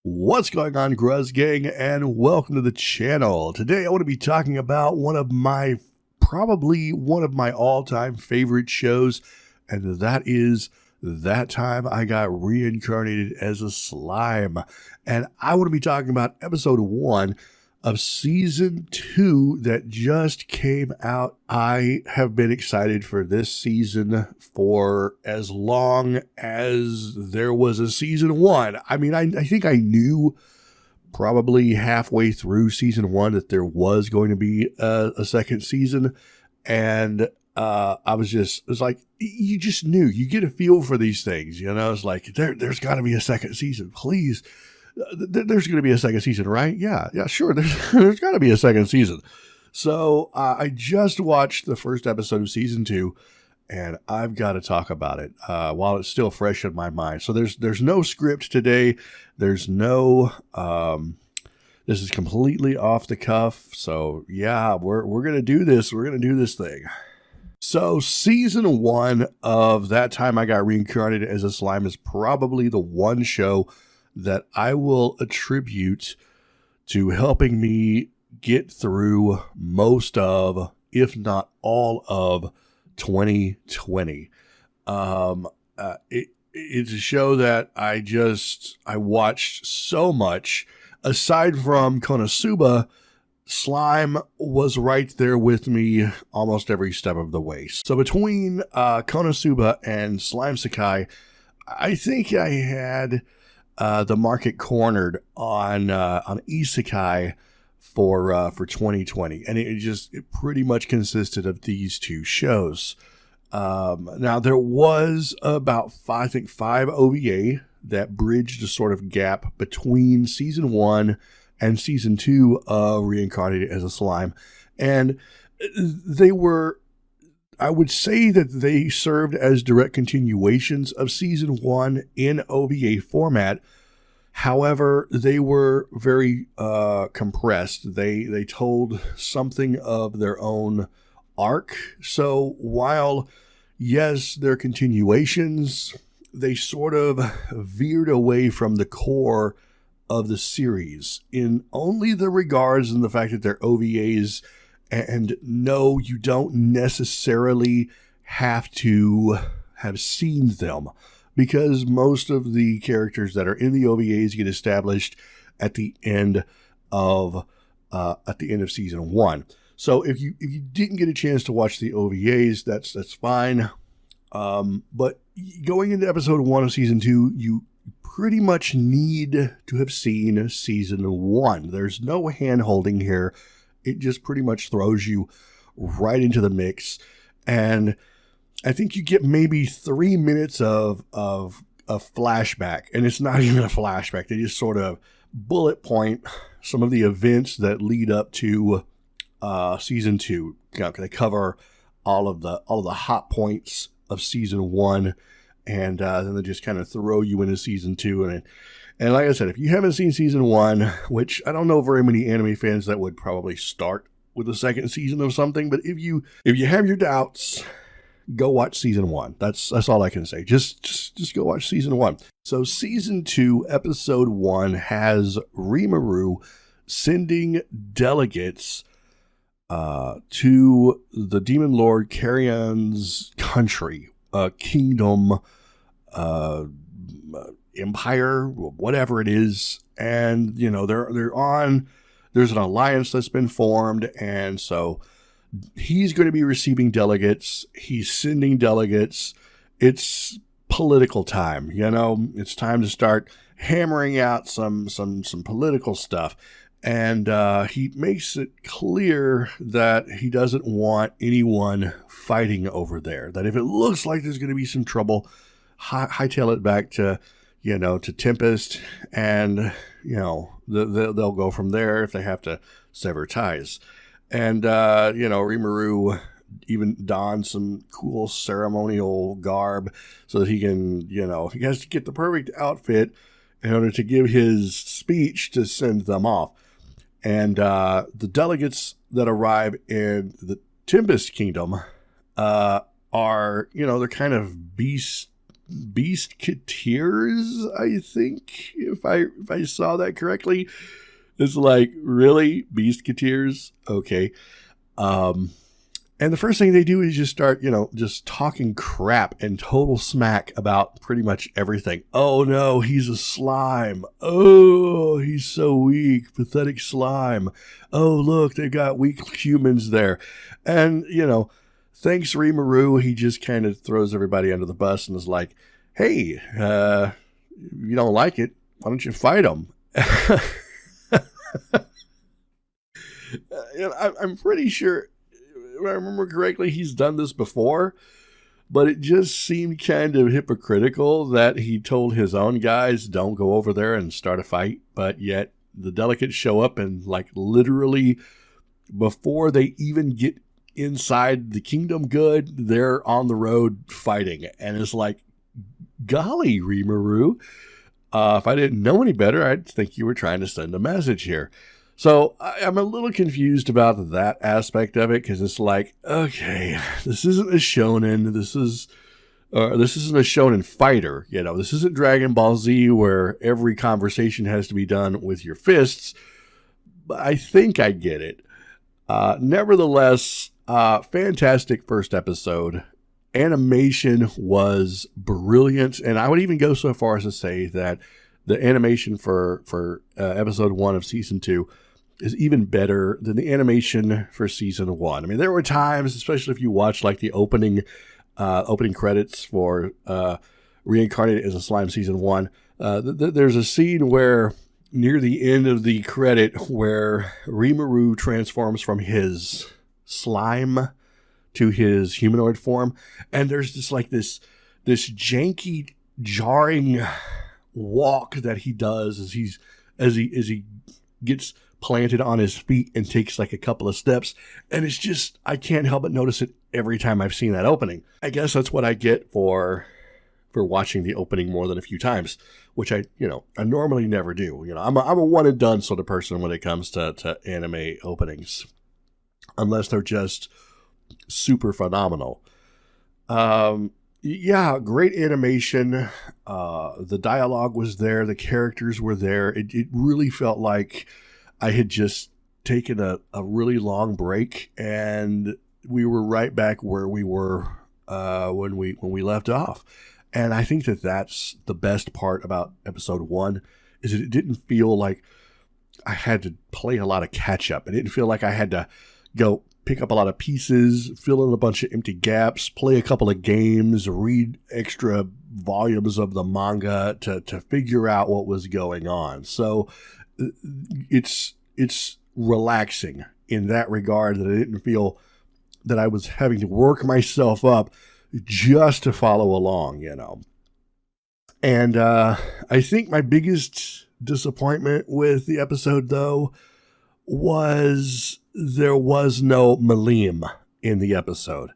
What's going on, Gruz Gang, and welcome to the channel. Today I want to be talking about probably one of my all-time favorite shows, and that is That Time I Got Reincarnated as a Slime. And I want to be talking about episode 1 of season 2 that just came out. I have been excited for this season for as long as there was a season 1. I mean, I think I knew probably halfway through season 1 that there was going to be a second season. And it's like, you just knew. You get a feel for these things, you know? It's like, there's got to be a second season, please. There's going to be a second season, right? Yeah, sure. There's got to be a second season. So I just watched the first episode of season 2, and I've got to talk about it while it's still fresh in my mind. So there's no script today. There's no. This is completely off the cuff. So yeah, we're gonna do this. We're gonna do this thing. So season 1 of That Time I Got Reincarnated as a Slime is probably the one show that I will attribute to helping me get through most of, if not all of, 2020. It's a show that I watched so much. Aside from Konosuba, Slime was right there with me almost every step of the way. So between Konosuba and Slime Sakai, I think I had the market cornered on Isekai for 2020, and it pretty much consisted of these two shows. Now there was about five OVA that bridged a sort of gap between season 1 and season 2 of Reincarnated as a Slime, and I would say that they served as direct continuations of season 1 in OVA format. However, they were very compressed. They told something of their own arc. So while, yes, they're continuations, they sort of veered away from the core of the series in only the regards and the fact that they're OVAs. And no, you don't necessarily have to have seen them, because most of the characters that are in the OVAs get established at the end of season 1. So if you didn't get a chance to watch the OVAs, that's fine. But going into episode 1 of season 2, you pretty much need to have seen season 1. There's no hand-holding here. It just pretty much throws you right into the mix. And I think you get maybe 3 minutes of flashback. And it's not even a flashback. They just sort of bullet point some of the events that lead up to season 2. They cover all of the hot points of season 1. And then they just kind of throw you into season 2. And like I said, if you haven't seen season 1, which I don't know very many anime fans that would probably start with the second season of something, but if you have your doubts, go watch season 1. That's all I can say. Just go watch season 1. So season 2, episode 1 has Rimuru sending delegates to the Demon Lord Carrion's country, kingdom, empire, whatever it is. And there's an alliance that's been formed, and so he's going to be receiving delegates. He's sending delegates. It's political time, it's time to start hammering out some political stuff. And he makes it clear that he doesn't want anyone fighting over there. That if it looks like there's going to be some trouble, hightail it back to Tempest, and they'll go from there if they have to sever ties. And Rimuru even dons some cool ceremonial garb so that he can, he has to get the perfect outfit in order to give his speech to send them off. And the delegates that arrive in the Tempest Kingdom are, they're kind of beast Beastketeers, I think, if I saw that correctly. It's like, really? Beastketeers? Okay. And the first thing they do is just start, just talking crap and total smack about pretty much everything. Oh no, he's a slime. Oh, he's so weak, pathetic slime. Oh, look, they got weak humans there. And, thanks Rimuru, he just kind of throws everybody under the bus and is like, hey, if you don't like it, why don't you fight him? I'm pretty sure, if I remember correctly, he's done this before, but it just seemed kind of hypocritical that he told his own guys, don't go over there and start a fight, but yet the delegates show up and, like, literally before they even get inside the kingdom good, they're on the road fighting. And it's like, golly, Rimuru, if I didn't know any better, I'd think you were trying to send a message here. So I'm a little confused about that aspect of it, because it's like, okay, this isn't a shonen. This isn't a shonen fighter. This isn't Dragon Ball Z where every conversation has to be done with your fists. But I think I get it. Nevertheless, fantastic first episode. Animation was brilliant, and I would even go so far as to say that the animation for episode 1 of season 2 is even better than the animation for season 1. I mean, there were times, especially if you watch like the opening credits for Reincarnated as a Slime season 1, there's a scene where near the end of the credit where Rimuru transforms from his slime to his humanoid form, and there's just like this janky, jarring walk that he does as he gets planted on his feet and takes like a couple of steps, and it's just, I can't help but notice it every time I've seen that opening. I guess that's what I get for watching the opening more than a few times, which I normally never do. I'm a one and done sort of person when it comes to anime openings, unless they're just super phenomenal. Yeah, great animation. The dialogue was there. The characters were there. It really felt like I had just taken a really long break, and we were right back where we were when we left off. And I think that's the best part about episode 1, is that it didn't feel like I had to play a lot of catch up. It didn't feel like I had to go pick up a lot of pieces, fill in a bunch of empty gaps, play a couple of games, read extra volumes of the manga to figure out what was going on. So it's relaxing in that regard, that I didn't feel that I was having to work myself up just to follow along, And I think my biggest disappointment with the episode, though, was there was no Malim in the episode.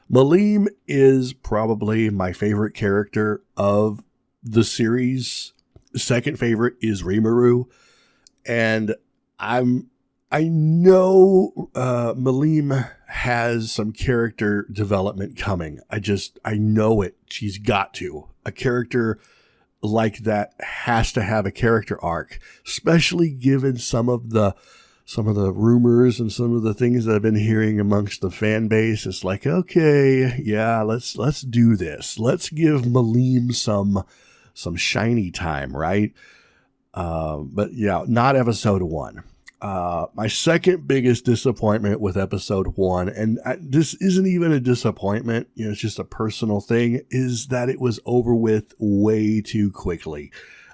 Malim is probably my favorite character of the series. Second favorite is Rimuru. And I know Malim has some character development coming. I know it. She's got to. A character like that has to have a character arc, especially given some of the rumors and some of the things that I've been hearing amongst the fan base. It's like, okay, yeah, let's do this. Let's give Malim some shiny time, right? But yeah, not episode 1. My second biggest disappointment with episode 1, and this isn't even a disappointment, it's just a personal thing, is that it was over with way too quickly.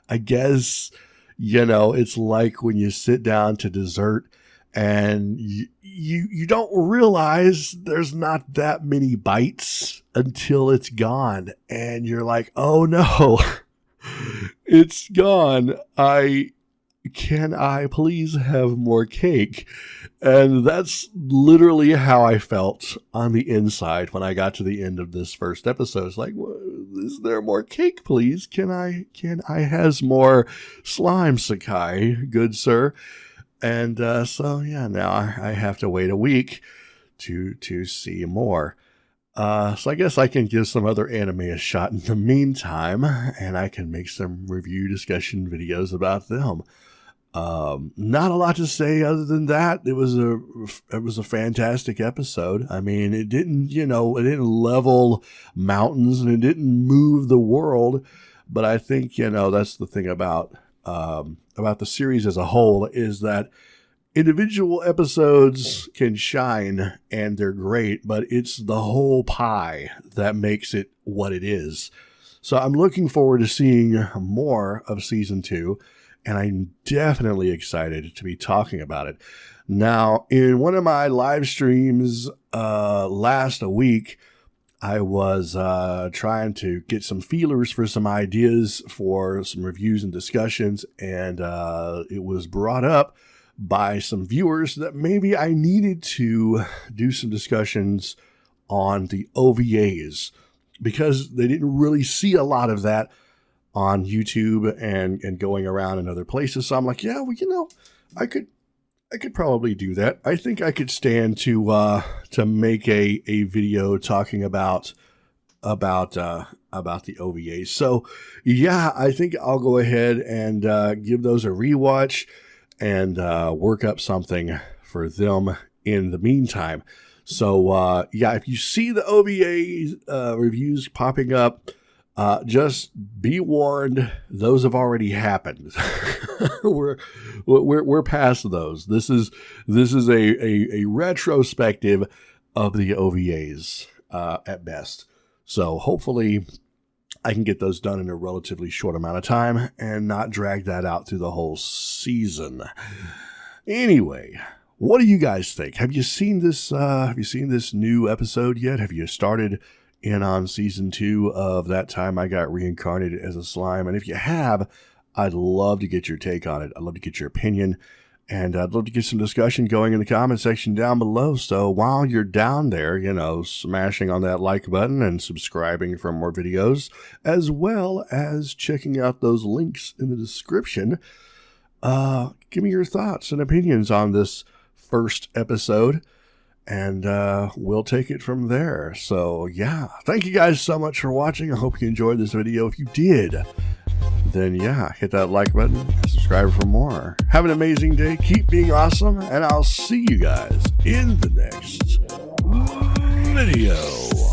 I guess, it's like when you sit down to dessert and you don't realize there's not that many bites until it's gone. And you're like, oh no, it's gone. Can I please have more cake? And that's literally how I felt on the inside when I got to the end of this first episode. It's like, well, is there more cake, please? Can I has more slime, Sakai, good sir? And so yeah, now I have to wait a week to see more. So I guess I can give some other anime a shot in the meantime, and I can make some review discussion videos about them. Not a lot to say other than that. It was a fantastic episode. I mean, it didn't level mountains and it didn't move the world, but I think, that's the thing about the series as a whole, is that individual episodes can shine and they're great, but it's the whole pie that makes it what it is. So I'm looking forward to seeing more of season 2. And I'm definitely excited to be talking about it. Now, in one of my live streams last week, I was trying to get some feelers for some ideas for some reviews and discussions, and it was brought up by some viewers that maybe I needed to do some discussions on the OVAs, because they didn't really see a lot of that on YouTube and going around in other places. So I'm like, yeah, well, I could probably do that. I think I could stand to make a video talking about the OVAs. So yeah, I think I'll go ahead and give those a rewatch and work up something for them in the meantime. So yeah, if you see the OVA reviews popping up, just be warned, those have already happened. we're past those. This is a retrospective of the OVAs at best. So hopefully I can get those done in a relatively short amount of time and not drag that out through the whole season. Anyway, what do you guys think? Have you seen this? Have you seen this new episode yet? Have you started in on season 2 of That Time I Got Reincarnated as a Slime? And if you have, I'd love to get your take on it. I'd love to get your opinion, and I'd love to get some discussion going in the comment section down below. So while you're down there, smashing on that like button and subscribing for more videos, as well as checking out those links in the description, give me your thoughts and opinions on this first episode, and we'll take it from there. So yeah, thank you guys so much for watching. I hope you enjoyed this video. If you did, then yeah, hit that like button and subscribe for more. Have an amazing day, keep being awesome, and I'll see you guys in the next video.